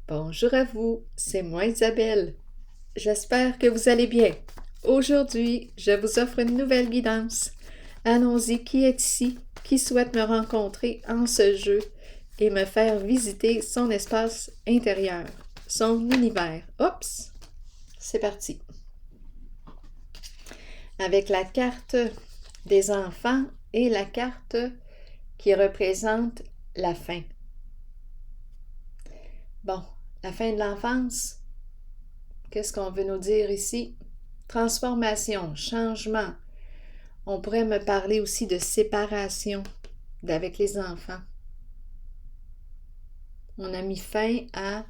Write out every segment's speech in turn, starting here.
Bonjour à vous, c'est moi Isabelle. J'espère que vous allez bien. Aujourd'hui, je vous offre une nouvelle guidance. Allons-y, qui est ici, qui souhaite me rencontrer en ce jeu et me faire visiter son espace intérieur, son univers. Oups, c'est parti. Avec la carte des enfants et la carte qui représente la fin. Bon, la fin de l'enfance, qu'est-ce qu'on veut nous dire ici? Transformation, changement. On pourrait me parler aussi de séparation avec les enfants. On a mis fin à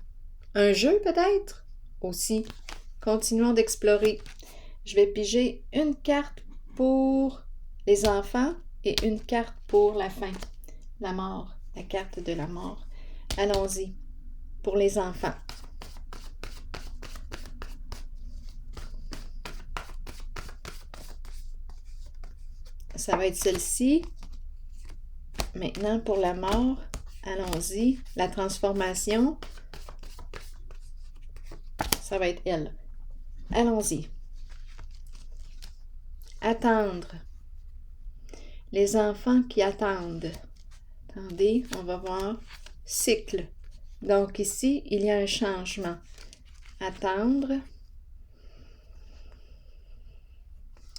un jeu peut-être aussi. Continuons d'explorer. Je vais piger une carte pour les enfants et une carte pour la fin, la mort, la carte de la mort. Allons-y pour les enfants. Ça va être celle-ci. Maintenant, pour la mort, allons-y. La transformation, ça va être elle. Allons-y. Attendre. Les enfants qui attendent. Attendez, on va voir. Cycle. Donc ici, il y a un changement. Attendre.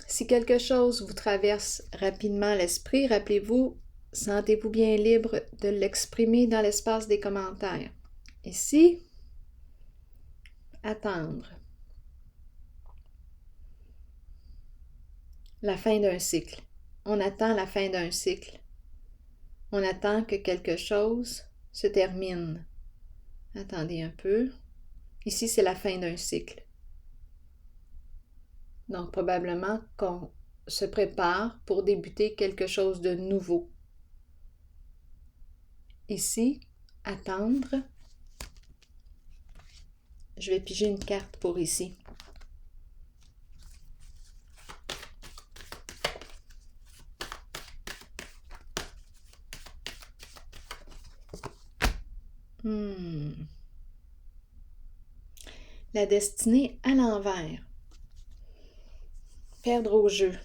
Si quelque chose vous traverse rapidement l'esprit, rappelez-vous, sentez-vous bien libre de l'exprimer dans l'espace des commentaires. Ici, attendre. La fin d'un cycle. On attend la fin d'un cycle. On attend que quelque chose se termine. Attendez un peu. Ici, c'est la fin d'un cycle. Donc, probablement qu'on se prépare pour débuter quelque chose de nouveau. Ici, attendre. Je vais piger une carte pour ici. La destinée à l'envers. Perdre au jeu.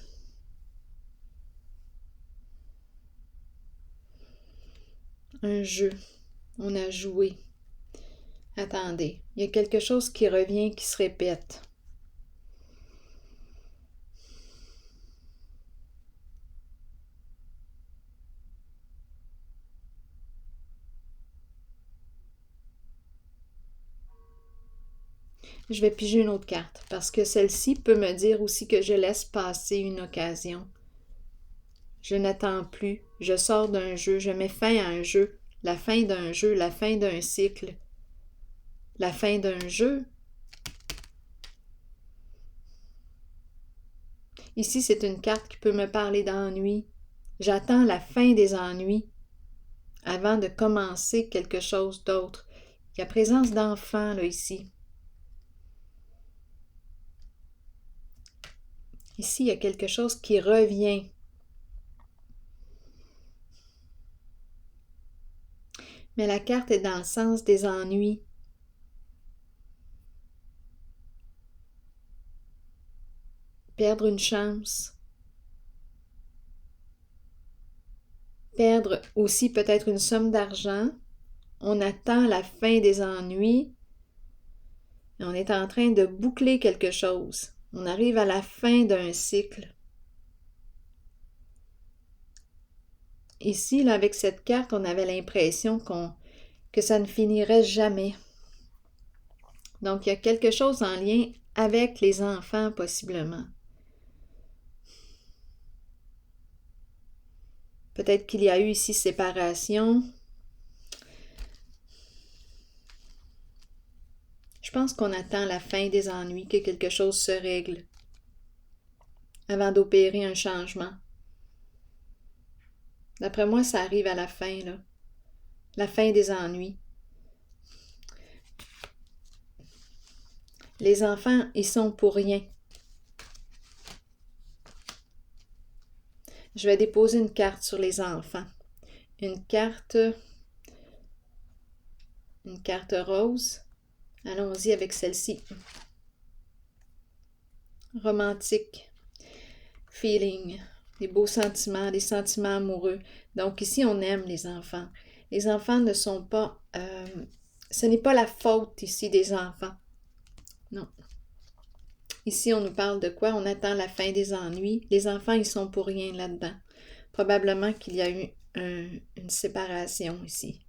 Un jeu. On a joué. Attendez, il y a quelque chose qui revient, qui se répète. Je vais piger une autre carte parce que celle-ci peut me dire aussi que je laisse passer une occasion. Je n'attends plus, je sors d'un jeu, je mets fin à un jeu, la fin d'un jeu, la fin d'un cycle, la fin d'un jeu. Ici, c'est une carte qui peut me parler d'ennui. J'attends la fin des ennuis avant de commencer quelque chose d'autre. Il y a présence d'enfants là ici. Ici, il y a quelque chose qui revient. Mais la carte est dans le sens des ennuis. Perdre une chance. Perdre aussi peut-être une somme d'argent. On attend la fin des ennuis. Et on est en train de boucler quelque chose. On arrive à la fin d'un cycle. Ici, là, avec cette carte, on avait l'impression que ça ne finirait jamais. Donc, il y a quelque chose en lien avec les enfants, possiblement. Peut-être qu'il y a eu ici séparation. Je pense qu'on attend la fin des ennuis, que quelque chose se règle avant d'opérer un changement. D'après moi, ça arrive à la fin, là. La fin des ennuis. Les enfants, ils sont pour rien. Je vais déposer une carte sur les enfants. Une carte Une carte rose. Allons-y avec celle-ci. Romantique. Feeling. Des beaux sentiments, des sentiments amoureux. Donc ici, on aime les enfants. Les enfants ne sont pas... ce n'est pas la faute ici des enfants. Non. Ici, on nous parle de quoi? On attend la fin des ennuis. Les enfants, ils sont pour rien là-dedans. Probablement qu'il y a eu une séparation ici.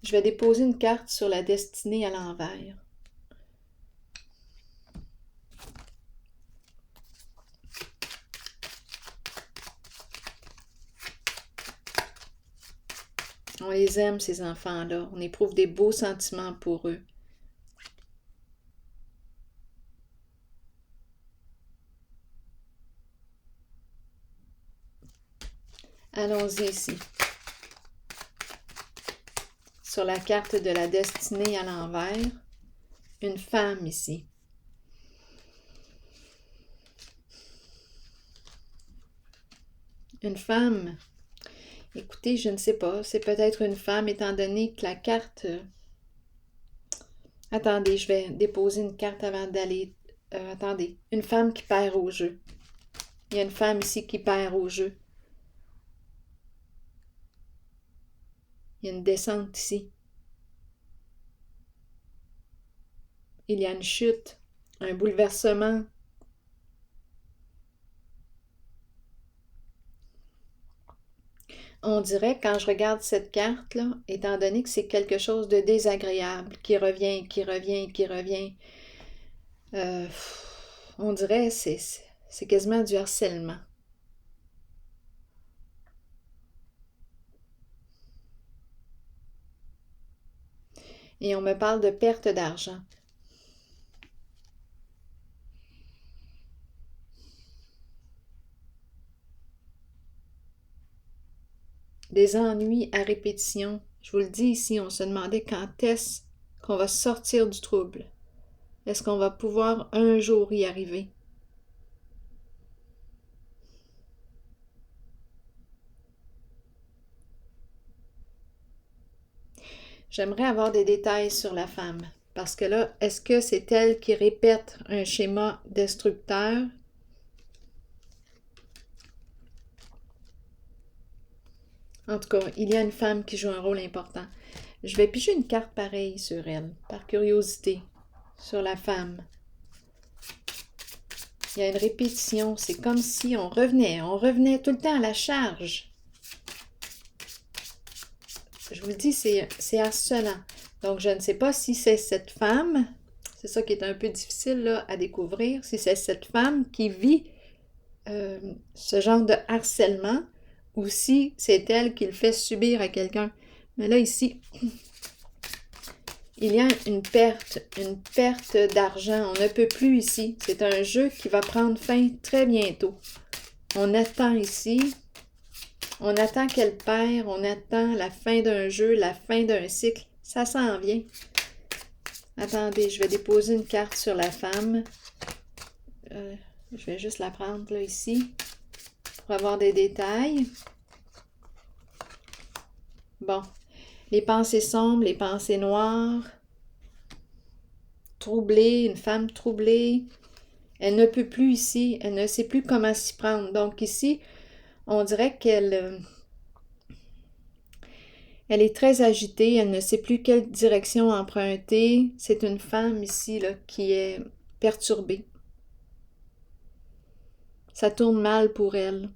Je vais déposer une carte sur la destinée à l'envers. On les aime, ces enfants-là. On éprouve des beaux sentiments pour eux. Allons-y ici. Sur la carte de la destinée à l'envers, une femme ici. Une femme. Écoutez, je ne sais pas. C'est peut-être une femme étant donné que la carte... Attendez, je vais déposer une carte avant d'aller... attendez. Une femme qui perd au jeu. Il y a une femme ici qui perd au jeu. Il y a une descente ici. Il y a une chute, un bouleversement. On dirait, quand je regarde cette carte-là, étant donné que c'est quelque chose de désagréable, qui revient, qui revient, qui revient, on dirait que c'est quasiment du harcèlement. Et on me parle de perte d'argent. Des ennuis à répétition. Je vous le dis ici, on se demandait quand est-ce qu'on va sortir du trouble. Est-ce qu'on va pouvoir un jour y arriver? J'aimerais avoir des détails sur la femme. Parce que là, est-ce que c'est elle qui répète un schéma destructeur? En tout cas, il y a une femme qui joue un rôle important. Je vais piger une carte pareille sur elle, par curiosité, sur la femme. Il y a une répétition, c'est comme si on revenait tout le temps à la charge. Je vous le dis, c'est harcelant. Donc, je ne sais pas si c'est cette femme, c'est ça qui est un peu difficile là, à découvrir, si c'est cette femme qui vit ce genre de harcèlement ou si c'est elle qui le fait subir à quelqu'un. Mais là, ici, il y a une perte d'argent. On ne peut plus ici. C'est un jeu qui va prendre fin très bientôt. On attend ici. On attend qu'elle perd. On attend la fin d'un jeu, la fin d'un cycle. Ça s'en vient. Attendez, je vais déposer une carte sur la femme. Je vais juste la prendre là, ici, pour avoir des détails. Bon. Les pensées sombres, les pensées noires. Troublée, une femme troublée. Elle ne peut plus ici. Elle ne sait plus comment s'y prendre. Donc ici, on dirait qu'elle elle est très agitée. Elle ne sait plus quelle direction emprunter. C'est une femme ici là, qui est perturbée. Ça tourne mal pour elle.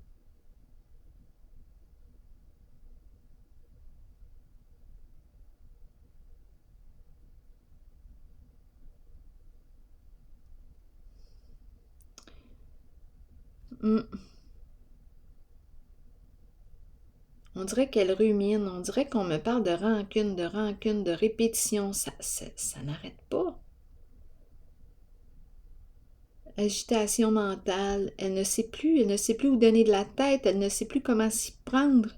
On dirait qu'elle rumine, on dirait qu'on me parle de répétition. Ça n'arrête pas. Agitation mentale, elle ne sait plus où donner de la tête, elle ne sait plus comment s'y prendre.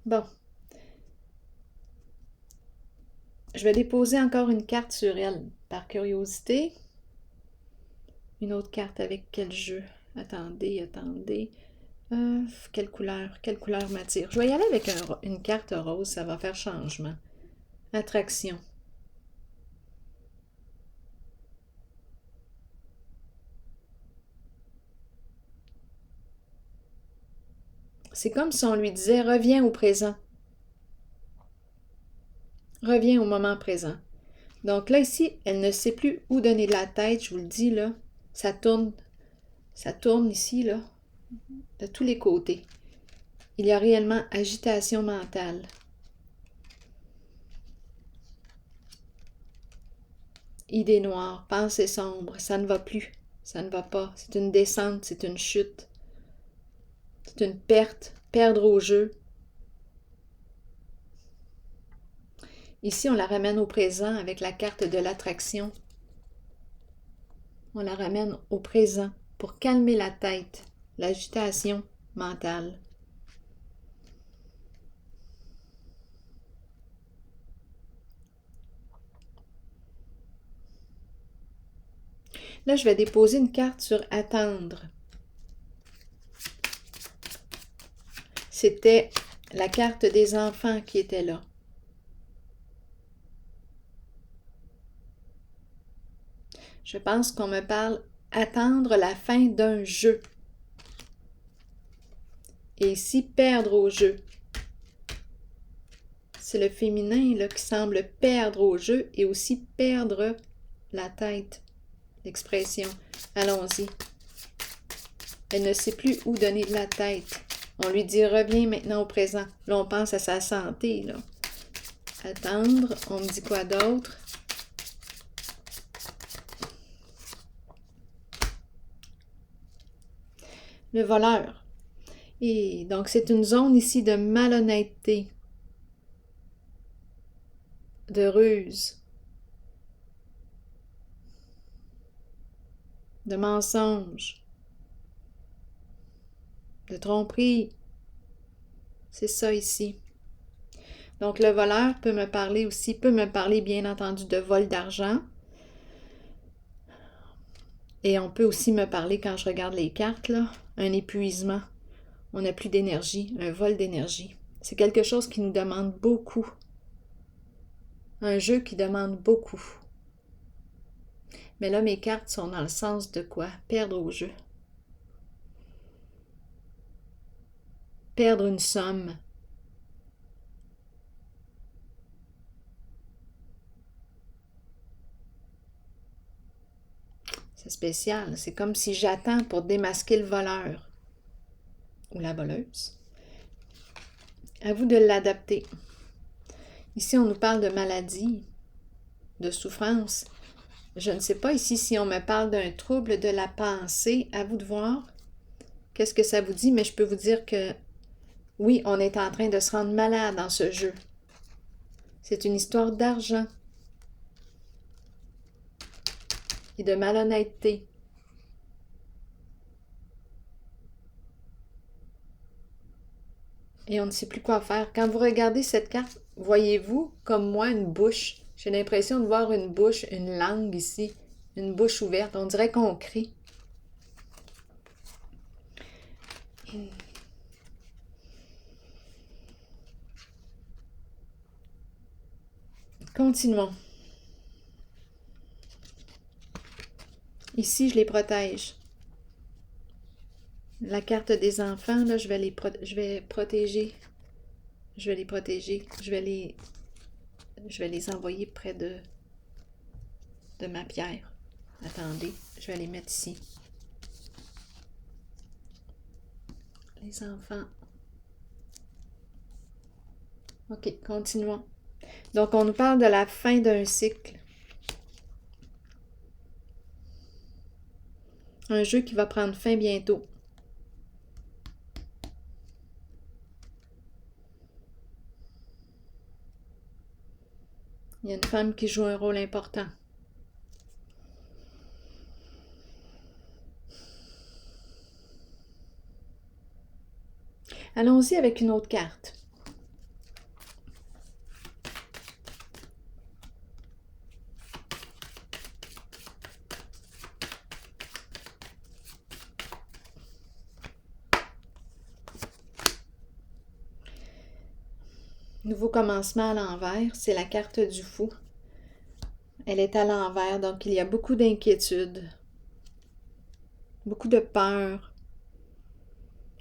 Bon. Je vais déposer encore une carte sur elle, par curiosité. Une autre carte avec quel jeu? Attendez. Quelle couleur m'attire? Je vais y aller avec une carte rose, ça va faire changement. Attraction. C'est comme si on lui disait « Reviens au présent. Reviens au moment présent. » Donc là, ici, elle ne sait plus où donner de la tête, je vous le dis, là. Ça tourne ici, là, de tous les côtés. Il y a réellement agitation mentale. Idée noire, pensée sombre, ça ne va plus, ça ne va pas. C'est une descente, c'est une chute. C'est une perte, perdre au jeu. Ici, on la ramène au présent avec la carte de l'attraction. On la ramène au présent pour calmer la tête, l'agitation mentale. Là, je vais déposer une carte sur « Attendre ». C'était la carte des enfants qui était là. Je pense qu'on me parle « attendre la fin d'un jeu ». Et ici, perdre au jeu. C'est le féminin là, qui semble perdre au jeu et aussi perdre la tête. L'expression. Allons-y. Elle ne sait plus où donner de la tête. On lui dit « reviens maintenant au présent ». Là, on pense à sa santé. Là. Attendre. On me dit quoi d'autre? Le voleur. Et donc, c'est une zone ici de malhonnêteté, de ruse, de mensonge, de tromperie. C'est ça ici. Donc, le voleur peut me parler bien entendu de vol d'argent. Et on peut aussi me parler, quand je regarde les cartes, là, un épuisement. On n'a plus d'énergie, un vol d'énergie. C'est quelque chose qui nous demande beaucoup. Un jeu qui demande beaucoup. Mais là, mes cartes sont dans le sens de quoi? Perdre au jeu. Perdre une somme. C'est spécial. C'est comme si j'attends pour démasquer le voleur ou la voleuse. À vous de l'adapter. Ici, on nous parle de maladie, de souffrance. Je ne sais pas ici si on me parle d'un trouble de la pensée. À vous de voir qu'est-ce que ça vous dit, mais je peux vous dire que oui, on est en train de se rendre malade dans ce jeu. C'est une histoire d'argent et de malhonnêteté. Et on ne sait plus quoi faire. Quand vous regardez cette carte, voyez-vous, comme moi, une bouche? J'ai l'impression de voir une bouche, une langue ici, une bouche ouverte. On dirait qu'on crie. Continuons. Ici, je les protège. La carte des enfants, là, je vais protéger. Je vais les protéger. Je vais les envoyer près de ma pierre. Attendez, je vais les mettre ici. Les enfants. OK, continuons. Donc, on nous parle de la fin d'un cycle. Un jeu qui va prendre fin bientôt. Il y a une femme qui joue un rôle important. Allons-y avec une autre carte. Nouveau commencement à l'envers, c'est la carte du fou. Elle est à l'envers, donc il y a beaucoup d'inquiétude, beaucoup de peur.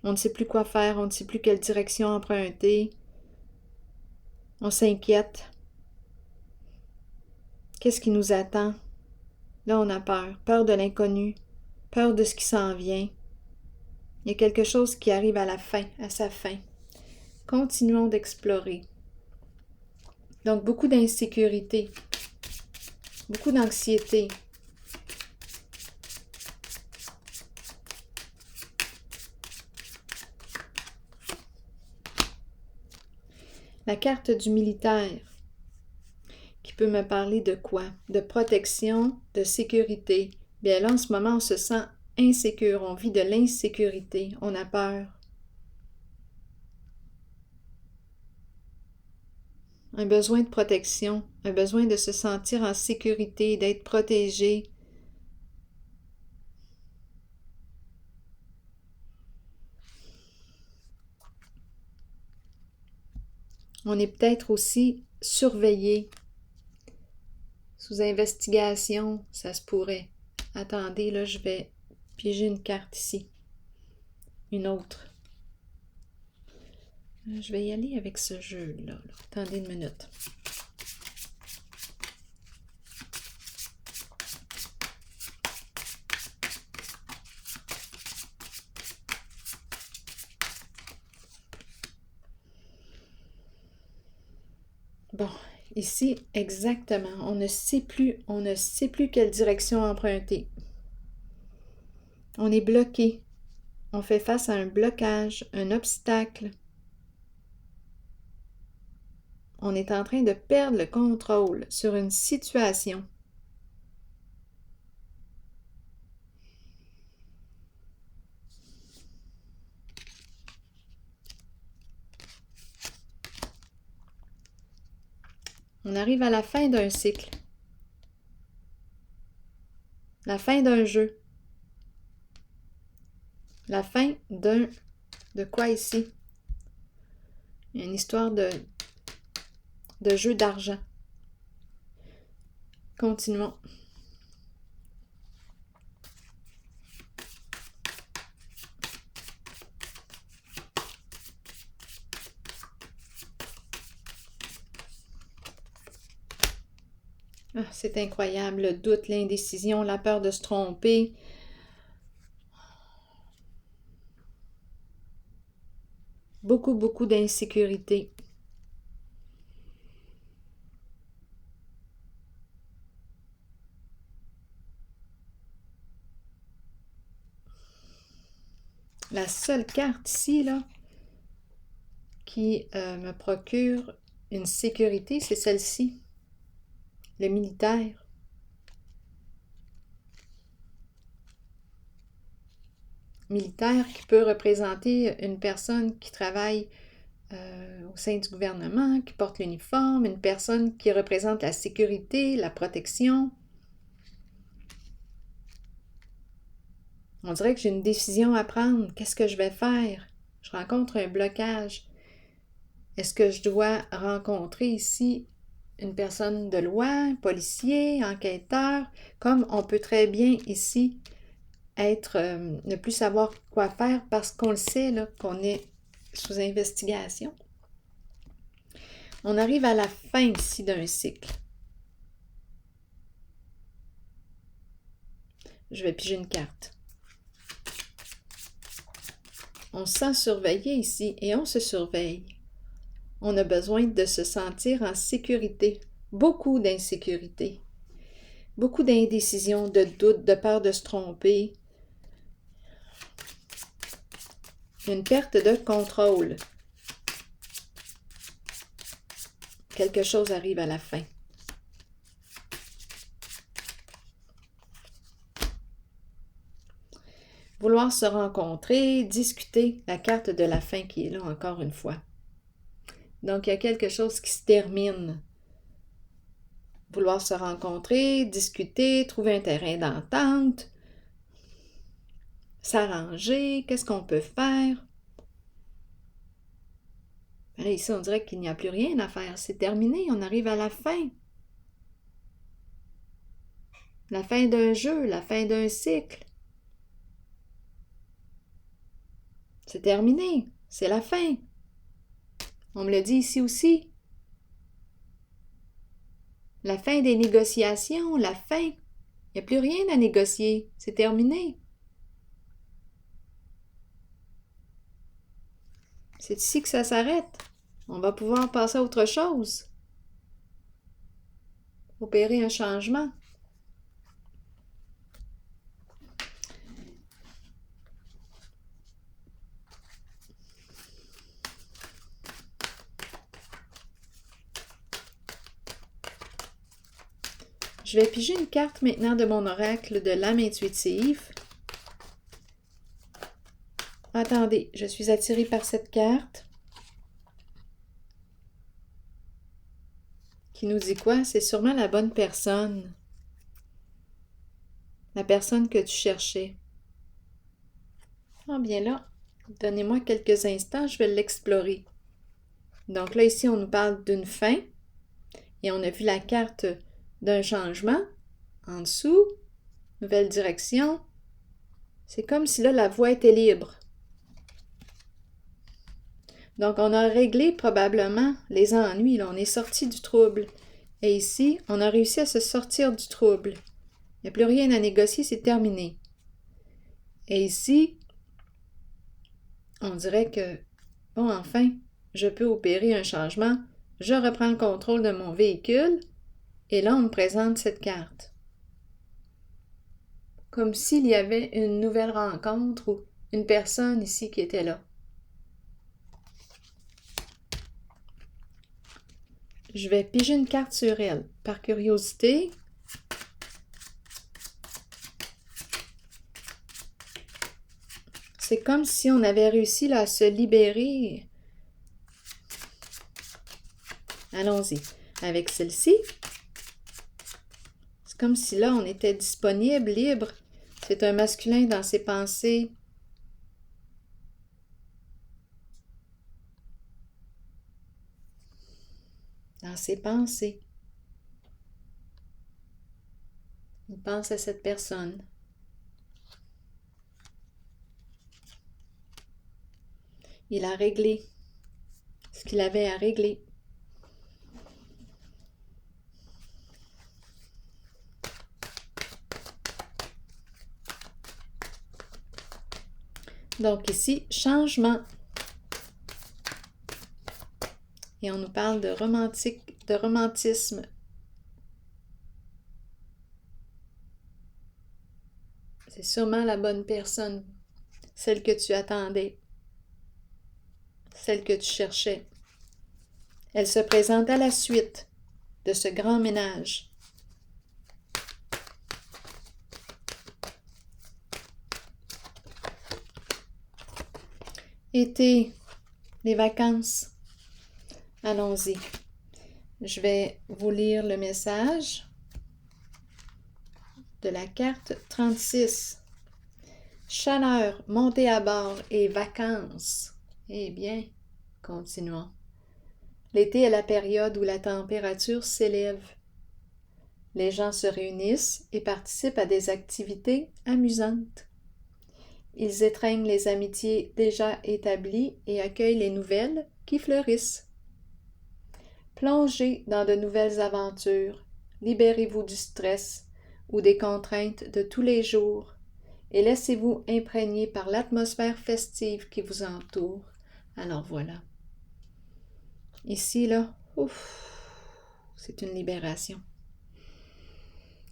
On ne sait plus quoi faire, on ne sait plus quelle direction emprunter. On s'inquiète. Qu'est-ce qui nous attend? Là, on a peur. Peur de l'inconnu, peur de ce qui s'en vient. Il y a quelque chose qui arrive à la fin, à sa fin. Continuons d'explorer. Donc, beaucoup d'insécurité, beaucoup d'anxiété. La carte du militaire, qui peut me parler de quoi? De protection, de sécurité. Bien là, en ce moment, on se sent insécure, on vit de l'insécurité, on a peur. Un besoin de protection, un besoin de se sentir en sécurité, d'être protégé. On est peut-être aussi surveillé, sous investigation, ça se pourrait. Attendez, là, je vais piéger une carte ici. Une autre. Je vais y aller avec ce jeu-là. Attendez une minute. Bon, ici, exactement. On ne sait plus quelle direction emprunter. On est bloqué. On fait face à un blocage, un obstacle. On est en train de perdre le contrôle sur une situation. On arrive à la fin d'un cycle. La fin d'un jeu. La fin d'un... De quoi ici? Il y a une histoire de jeu d'argent. Continuons. Ah, c'est incroyable, le doute, l'indécision, la peur de se tromper. Beaucoup d'insécurité. La seule carte ici, là, qui me procure une sécurité, c'est celle-ci. Le militaire. Militaire qui peut représenter une personne qui travaille au sein du gouvernement, qui porte l'uniforme, une personne qui représente la sécurité, la protection. On dirait que j'ai une décision à prendre. Qu'est-ce que je vais faire? Je rencontre un blocage. Est-ce que je dois rencontrer ici une personne de loi, un policier, enquêteur, comme on peut très bien ici ne plus savoir quoi faire parce qu'on le sait là, qu'on est sous investigation. On arrive à la fin ici d'un cycle. Je vais piger une carte. On se sent surveillé ici et on se surveille. On a besoin de se sentir en sécurité. Beaucoup d'insécurité. Beaucoup d'indécision, de doute, de peur de se tromper. Une perte de contrôle. Quelque chose arrive à la fin. Vouloir se rencontrer, discuter, la carte de la fin qui est là encore une fois. Donc, il y a quelque chose qui se termine. Vouloir se rencontrer, discuter, trouver un terrain d'entente, s'arranger, qu'est-ce qu'on peut faire? Là, ici, on dirait qu'il n'y a plus rien à faire. C'est terminé, on arrive à la fin. La fin d'un jeu, la fin d'un cycle. C'est terminé, c'est la fin. On me le dit ici aussi. La fin des négociations, la fin. Il n'y a plus rien à négocier, c'est terminé. C'est ici que ça s'arrête. On va pouvoir passer à autre chose. Opérer un changement. Je vais piger une carte maintenant de mon oracle de l'âme intuitive. Attendez, je suis attirée par cette carte. Qui nous dit quoi? C'est sûrement la bonne personne. La personne que tu cherchais. Ah bien là, donnez-moi quelques instants, je vais l'explorer. Donc là, ici, on nous parle d'une fin. Et on a vu la carte d'un changement. En dessous, nouvelle direction. C'est comme si là, la voie était libre. Donc, on a réglé probablement les ennuis. Là, on est sorti du trouble. Et ici, on a réussi à se sortir du trouble. Il n'y a plus rien à négocier, c'est terminé. Et ici, on dirait que, bon, enfin, je peux opérer un changement. Je reprends le contrôle de mon véhicule. Et là, on me présente cette carte. Comme s'il y avait une nouvelle rencontre ou une personne ici qui était là. Je vais piger une carte sur elle, par curiosité. C'est comme si on avait réussi là, à se libérer. Allons-y. Avec celle-ci, c'est comme si là, on était disponible, libre. C'est un masculin dans ses pensées. Dans ses pensées. Il pense à cette personne. Il a réglé ce qu'il avait à régler. Donc ici, changement. Et on nous parle de romantisme. C'est sûrement la bonne personne, celle que tu attendais, celle que tu cherchais. Elle se présente à la suite de ce grand ménage. Été, les vacances. Allons-y. Je vais vous lire le message de la carte 36. Chaleur, montée à bord et vacances. Eh bien, continuons. L'été est la période où la température s'élève. Les gens se réunissent et participent à des activités amusantes. Ils étreignent les amitiés déjà établies et accueillent les nouvelles qui fleurissent. Plongez dans de nouvelles aventures, libérez-vous du stress ou des contraintes de tous les jours et laissez-vous imprégner par l'atmosphère festive qui vous entoure. Alors voilà. Ici, là, c'est une libération.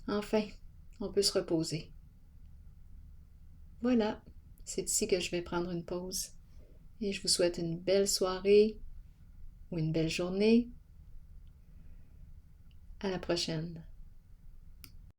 Enfin, on peut se reposer. Voilà, c'est ici que je vais prendre une pause. Et je vous souhaite une belle soirée ou une belle journée. À la prochaine.